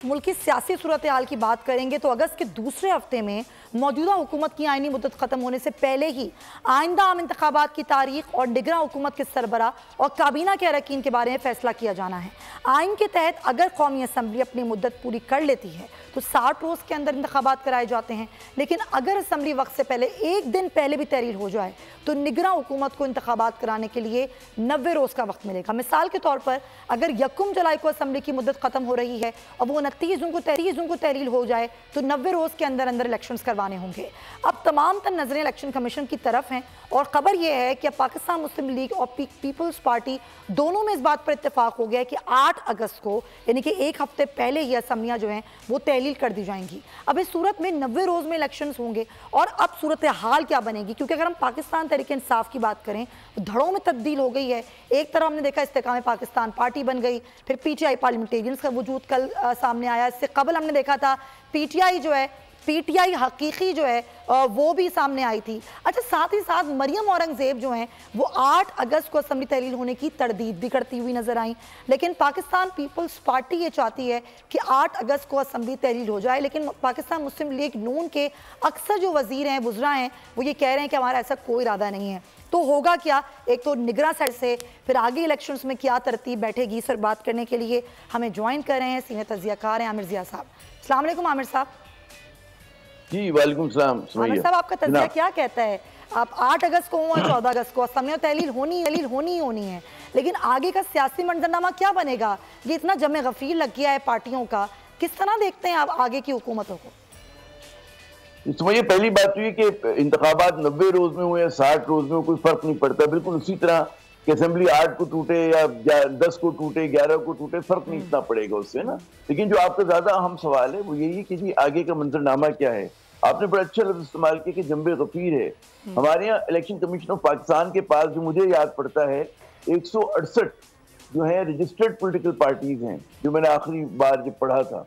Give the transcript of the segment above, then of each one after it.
मुल्क की सियासी सूरत हाल की बात करेंगे तो अगस्त के दूसरे हफ्ते में मौजूदा हुकूमत की आइनी मुद्दत ख़त्म होने से पहले ही आइंदा आम इंतखाबात की तारीख और निगरां हुकूमत के सरबरा और काबीना के अरकान के बारे में फैसला किया जाना है। आइन के तहत अगर कौमी असम्बली अपनी मुद्दत पूरी कर लेती है तो 60 रोज़ के अंदर इंतखाबात कराए जाते हैं, लेकिन अगर असम्बली वक्त से पहले एक दिन पहले भी तहरीर हो जाए तो निगरां हुकूमत को इंतखाबात कराने के लिए 90 रोज़ का वक्त मिलेगा। मिसाल के तौर पर अगर 1 जुलाई को असम्बली की मुद्दत ख़त्म हो रही है और वो 29 जून को तहरीर हो जाए तो 90 रोज़ के अंदर अंदर इलेक्शंस करवाने होंगे। अब तमाम तर नजरें इलेक्शन कमीशन की तरफ हैं और ख़बर यह है कि पाकिस्तान मुस्लिम लीग और पीपल्स पार्टी दोनों में इस बात पर इत्तेफाक हो गया है कि 8 अगस्त को यानी कि एक हफ्ते पहले ही असम्बलियाँ जो हैं वो तहलील कर दी जाएंगी। अब इस सूरत में 90 रोज़ में इलेक्शंस होंगे और अब सूरत हाल क्या बनेगी, क्योंकि अगर हम पाकिस्तान तहरीक इंसाफ की बात करें तो धड़ों में तब्दील हो गई है। एक तरफ हमने देखा इस्तेकाम पाकिस्तान पार्टी बन गई, फिर PTI पार्लियामेंटेरियंस का वजूद कल सामने आया। इससे कबल हमने देखा था PTI जो है PTI हकीकी जो है वो भी सामने आई थी। अच्छा, साथ ही साथ मरियम औरंगजेब जो हैं वो 8 अगस्त को असम्बली तहलील होने की तरदीद भी करती हुई नजर आई, लेकिन पाकिस्तान पीपल्स पार्टी ये चाहती है कि 8 अगस्त को असम्बली तहलील हो जाए। लेकिन पाकिस्तान मुस्लिम लीग नून के अक्सर जो वजीर हैं वुज़रा हैं वो ये कह रहे हैं कि हमारा ऐसा कोई इरादा नहीं है। तो होगा क्या, एक तो निगरां साइड से फिर आगे इलेक्शंस में क्या तरतीब बैठेगी, इस पर बात करने के लिए हमें ज्वाइन कर रहे हैं सीनियर तज्ज़ियाकार हैं आमिर ज़िया साहब। अस्सलाम वालेकुम आमिर साहब। जी वालेकुम सलाम। आमिर साहब, आपका तज्ज़िया क्या कहता है? आप 8 अगस्त को और 14 अगस्त को असम्बली तहलील होनी है, लेकिन आगे का सियासी मंजरनामा क्या बनेगा? ये इतना जमे गफीर लग गया है पार्टियों का, किस तरह देखते हैं आप आगे की हुकूमतों को? इसमें ये पहली बात हुई कि इंतखाबात 90 रोज में हुए या 60 रोज में कोई फर्क नहीं पड़ता। बिल्कुल उसी तरह कि असेंबली 8 को टूटे या 10 को टूटे 11 को टूटे, फर्क नहीं इतना पड़ेगा उससे ना। लेकिन जो आपका ज्यादा अहम सवाल है वो यही कि जी आगे का मंजरनामा क्या है। आपने बड़ा अच्छा लफ्ज इस्तेमाल किया कि जंबे गफीर है। हमारे यहाँ इलेक्शन कमीशन ऑफ पाकिस्तान के पास जो मुझे याद पड़ता है 168 जो है रजिस्टर्ड पॉलिटिकल पार्टीज हैं, जो मैंने आखिरी बार जब पढ़ा था।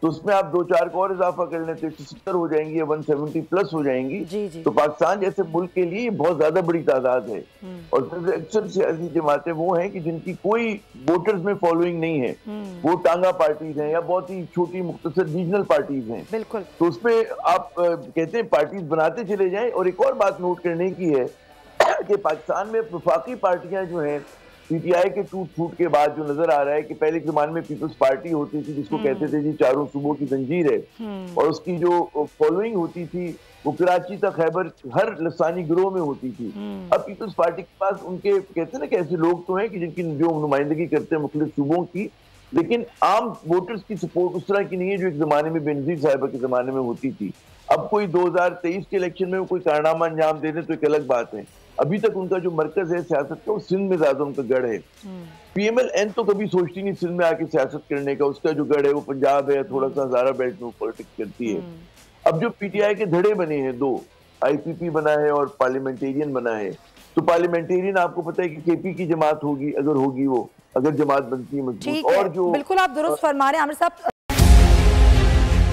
तो उसमें आप 2-4 को और इजाफा कर लें तो 170 हो जाएंगी या 170 प्लस हो जाएंगी। जी। तो पाकिस्तान जैसे मुल्क के लिए बहुत ज्यादा बड़ी तादाद है। और सबसे अक्सर सियासी जमातें वो हैं कि जिनकी कोई वोटर्स में फॉलोइंग नहीं है, वो टांगा पार्टीज हैं या बहुत ही छोटी मुख्तसर रीजनल पार्टीज हैं। बिल्कुल। तो उसमें आप कहते हैं पार्टीज बनाते चले जाएं। और एक और बात नोट करने की है कि पाकिस्तान में वफाकी पार्टियां जो हैं PTI के टूट फूट के बाद जो नजर आ रहा है कि पहले के जमाने में पीपल्स पार्टी होती थी जिसको कहते थे जी चारों सूबों की जंजीर है, और उसकी जो फॉलोइंग होती थी वो कराची तक खैबर हर लसानी गिरोह में होती थी। अब पीपल्स पार्टी के पास उनके कहते हैं ना कि ऐसे लोग तो हैं कि जिनकी जो नुमाइंदगी करते हैं मुख्तलिफ सूबों की, लेकिन आम वोटर्स की सपोर्ट उस तरह की नहीं है जो एक जमाने में बेनजीर साहिबा के जमाने में होती थी। अब कोई 2023 के इलेक्शन में कोई कारनामा अंजाम दे दे तो एक अलग बात है। अभी तक उनका जो मरकज है सियासत का वो सिंध में ज्यादा उनका गढ़ है। PMLN तो कभी सोचती नहीं सिंध में आके सियासत करने का, उसका जो गढ़ है वो पंजाब है, थोड़ा सा हज़ारा बेल्ट में पॉलिटिक्स करती है। अब जो PTI के धड़े बने हैं 2, IPP बना है और पार्लियामेंटेरियन बना है। तो पार्लियामेंटेरियन आपको पता है कि KP की जमात होगी, अगर होगी वो, अगर जमात बनती है मजबूत। और जो बिल्कुल आप दुरुस्त फरमा रहे हैं आमिर साहब।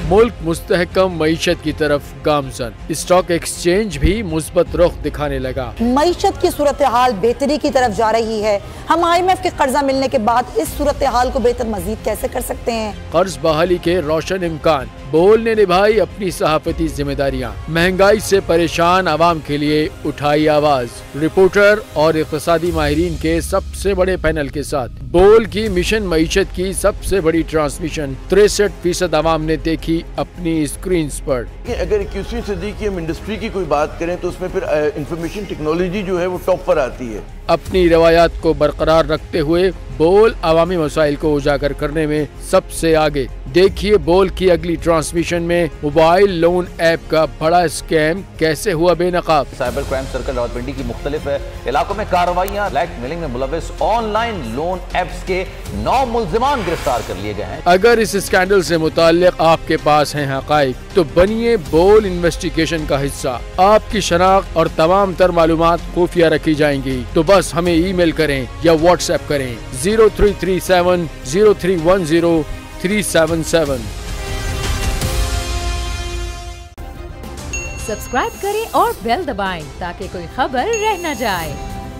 मुल्क मुस्तहकम मईशत की तरफ गामजन, स्टॉक एक्सचेंज भी मुस्बत रुख दिखाने लगा। मईशत की सूरत हाल बेहतरी की तरफ जा रही है। हम IMF के कर्जा मिलने के बाद इस सूरत हाल को बेहतर मजीद कैसे कर सकते हैं? कर्ज बहाली के रोशन इम्कान, बोल ने निभाई अपनी सहाफती जिम्मेदारियाँ, महंगाई से परेशान आवाम के लिए उठाई आवाज। रिपोर्टर और इक़्तिसादी माहिरीन के सबसे बड़े पैनल के साथ बोल की मिशन मईशत की सबसे बड़ी ट्रांसमिशन 63% आवाम ने देखी अपनी स्क्रीन पर। अगर 21वीं सदी की हम इंडस्ट्री की कोई बात करें तो उसमें फिर इंफॉर्मेशन टेक्नोलॉजी जो है वो टॉप पर आती है। अपनी रवायात को बरकरार रखते हुए बोल अवामी मसाइल को उजागर करने में सबसे आगे। देखिए बोल की अगली ट्रांसमिशन में मोबाइल लोन ऐप का बड़ा स्कैम कैसे हुआ बेनकाब। साइबर क्राइम सर्कल रावलपिंडी की मुख्तलिफ इलाकों में कार्रवाइयाँ, ब्लैकमेलिंग में मुलविस ऑनलाइन लोन ऐप्स के 9 मुल्जिमान गिरफ्तार कर लिए गए हैं। अगर इस स्कैंडल से मुताल्लिक आपके पास हैं हकाइक तो बनिए बोल इन्वेस्टिगेशन का हिस्सा। आपकी शनाख्त और तमाम तर मालूमात खुफिया रखी जाएंगी, तो बस हमें ईमेल करें या व्हाट्सएप करें 0337 0310 377। सब्सक्राइब करें और बेल दबाएं ताकि कोई खबर रह न जाए।